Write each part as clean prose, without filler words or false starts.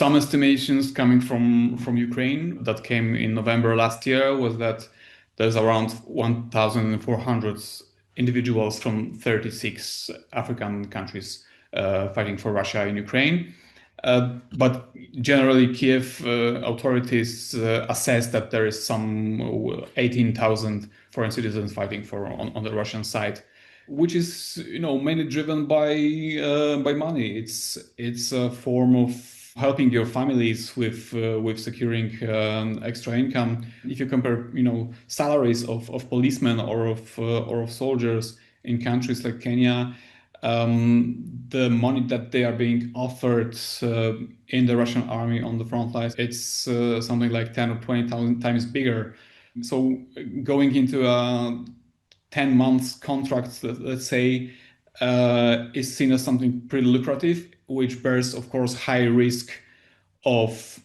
Some estimations coming from Ukraine that came in November last year was that there's around 1,400 individuals from 36 African countries fighting for Russia in Ukraine. But generally, Kiev authorities assess that there is some 18,000 foreign citizens fighting on the Russian side, which is mainly driven by money. It's a form of helping your families with securing extra income. If you compare salaries of policemen or of soldiers in countries like Kenya, the money that they are being offered in the Russian army on the front lines, it's something like 10 or 20,000 times bigger. So going into a 10 months contract, let's say, is seen as something pretty lucrative, which bears, of course, high risk of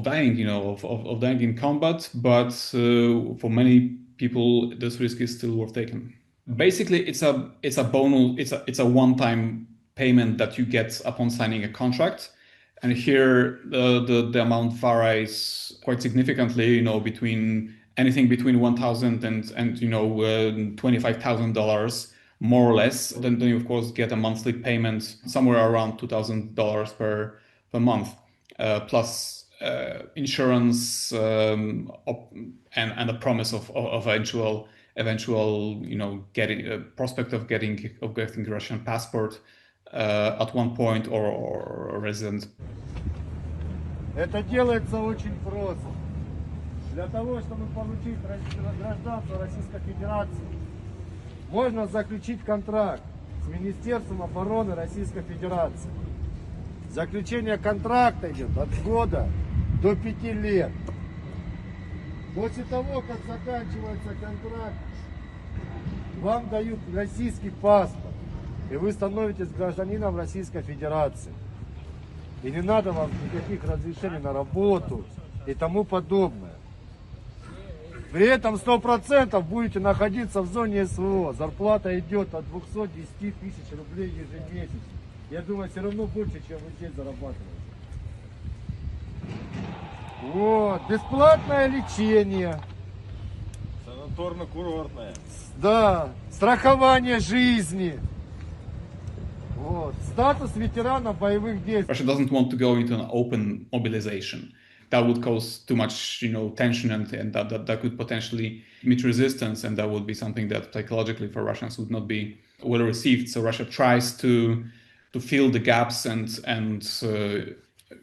dying, of dying in combat. But for many people, this risk is still worth taking. Basically, it's a bonus. It's a one-time payment that you get upon signing a contract, and here the amount varies quite significantly. Between anything between $1,000 and $25,000 more or less. Then you of course get a monthly payment somewhere around $2,000 per month, plus insurance and a promise of eventual getting prospect of getting Russian passport at one point or resident. Это делается очень просто. Для того, чтобы получить гражданство Российской Федерации, можно заключить контракт с Министерством обороны Российской Федерации. Заключение контракта идет от года до 5 лет. После того, как заканчивается контракт, вам дают российский паспорт, и вы становитесь гражданином Российской Федерации. И не надо вам никаких разрешений на работу и тому подобное. При этом 100% будете находиться в зоне СВО. Зарплата идет от 210 тысяч рублей ежемесячно. Я думаю, все равно больше, чем вы здесь зарабатываете. Вот, бесплатное лечение. Санаторно-курортное. Да, страхование жизни. Вот, статус ветерана боевых действий. Russia doesn't want to go into an open mobilization. That would cause too much, tension, and that could potentially meet resistance, and that would be something that psychologically for Russians would not be well received. So Russia tries to fill the gaps and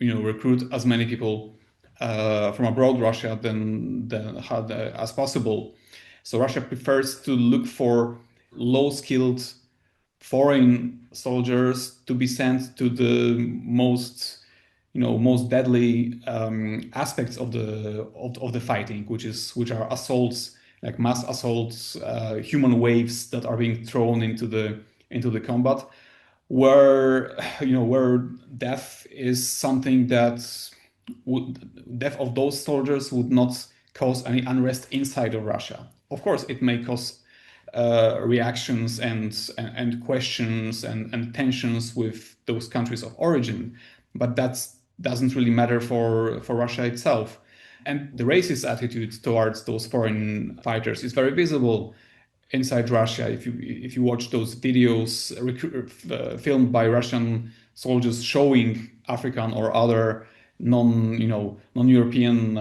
recruit as many people from abroad Russia as possible. So Russia prefers to look for low-skilled foreign soldiers to be sent to the most deadly aspects of the fighting, which are assaults, like mass assaults, human waves that are being thrown into the combat, where death is something that death of those soldiers would not cause any unrest inside of Russia. Of course, it may cause reactions and questions and tensions with those countries of origin, but that doesn't really matter for Russia itself. And the racist attitude towards those foreign fighters is very visible inside Russia. If you watch those videos filmed by Russian soldiers showing African or other non-European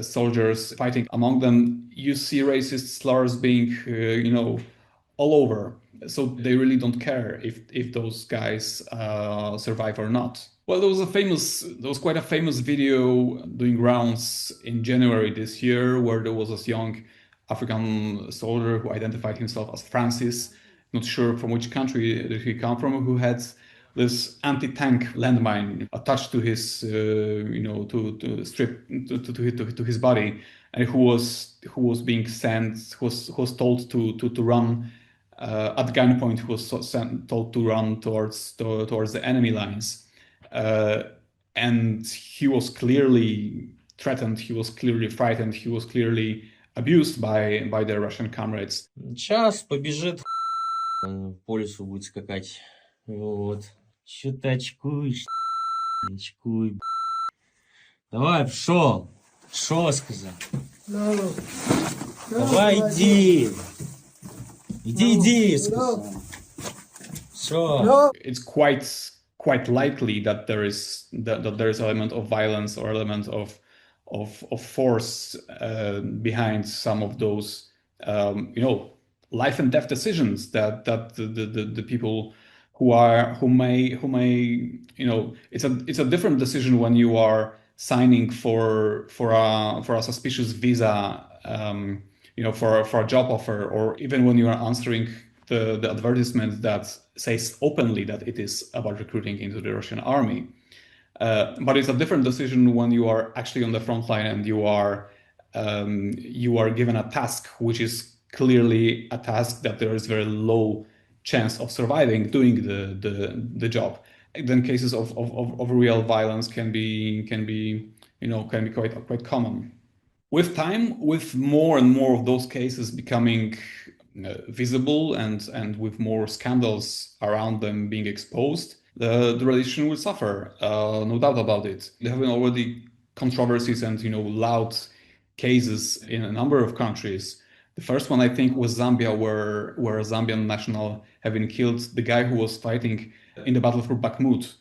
soldiers fighting among them, you see racist slurs being all over. So they really don't care if those guys survive or not. Well, there was quite a famous video doing rounds in January this year, where there was this young African soldier who identified himself as Francis, not sure from which country did he come from, who had this anti-tank landmine attached to his, to his body, and who was being sent, who was told to run at gunpoint, who was told to run towards the enemy lines, and he was clearly threatened, he was clearly frightened, he was clearly abused by their Russian comrades. Сейчас побежит по лесу будет скакать. Вот. Чё ты очкуешь? Очкуй. Давай, пшел. Шо сказал? Ну, ну, Давай, иди. Иди, сказал. Шо? It's quite likely that there is element of violence or element of force behind some of those life and death decisions that the people who may it's a different decision when you are signing for a suspicious visa, for a job offer, or even when you are answering the advertisement that says openly that it is about recruiting into the Russian army. But it's a different decision when you are actually on the front line and you are given a task which is clearly a task that there is very low chance of surviving doing the job. Then cases of real violence can be quite common. With time, with more and more of those cases becoming visible and with more scandals around them being exposed, the relation will suffer, no doubt about it. There have been already controversies and loud cases in a number of countries. The first one I think was Zambia, where a Zambian national had been killed. The guy who was fighting in the battle for Bakhmut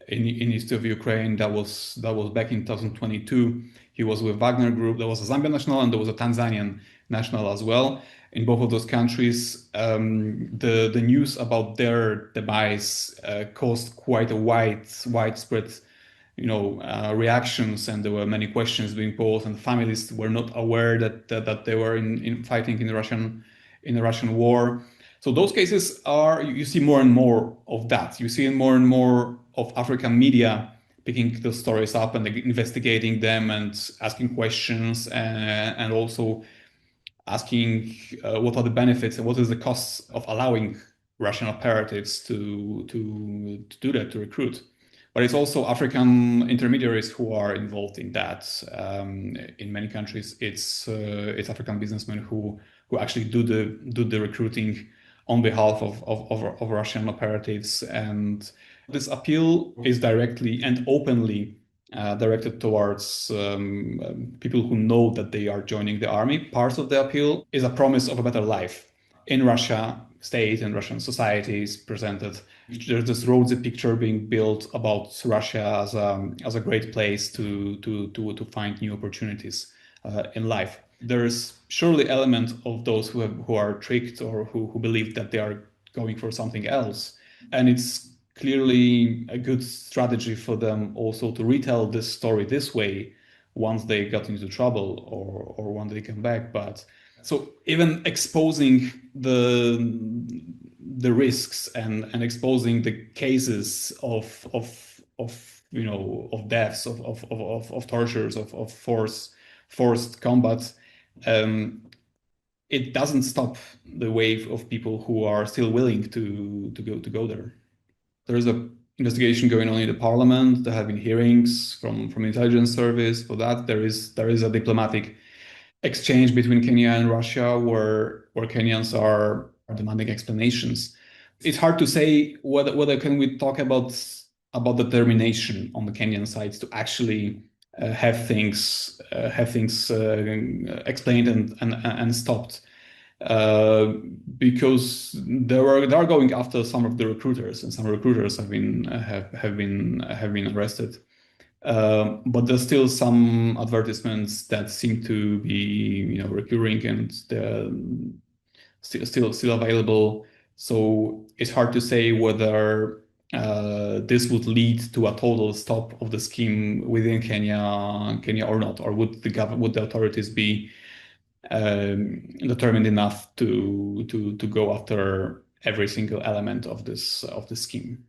in east of Ukraine. That was back in 2022. He was with Wagner Group. There was a Zambian national and there was a Tanzanian national as well. In both of those countries, the news about their demise caused quite a widespread reactions, and there were many questions being posed, and families were not aware that they were in fighting in the Russian war. So those cases you see more and more of that. You see more and more of African media picking the stories up and investigating them and asking questions, and also asking what are the benefits and what is the costs of allowing Russian operatives to do that, to recruit. But it's also African intermediaries who are involved in that. In many countries, it's African businessmen who actually do the recruiting on behalf of Russian operatives. And this appeal is directly and openly directed towards people who know that they are joining the army. Part of the appeal is a promise of a better life in Russia state and Russian society is presented. There's this rosy picture being built about Russia as a great place to find new opportunities in life. There's surely element of those who are tricked or who believe that they are going for something else, and it's clearly a good strategy for them also to retell this story this way once they got into trouble or when they come back. But so even exposing the risks and exposing the cases of deaths, of tortures, of forced combat, it doesn't stop the wave of people who are still willing to go there. There's a investigation going on in the parliament. There have been hearings from intelligence service for that. There is a diplomatic exchange between Kenya and Russia where Kenyans are demanding explanations. It's hard to say whether can we talk about determination on the Kenyan side to actually have things explained and stopped. Because they are going after some of the recruiters, and some recruiters have been arrested. But there's still some advertisements that seem to be recurring and still available. So it's hard to say whether this would lead to a total stop of the scheme within Kenya or not, or would the authorities be determined enough to go after every single element of this scheme.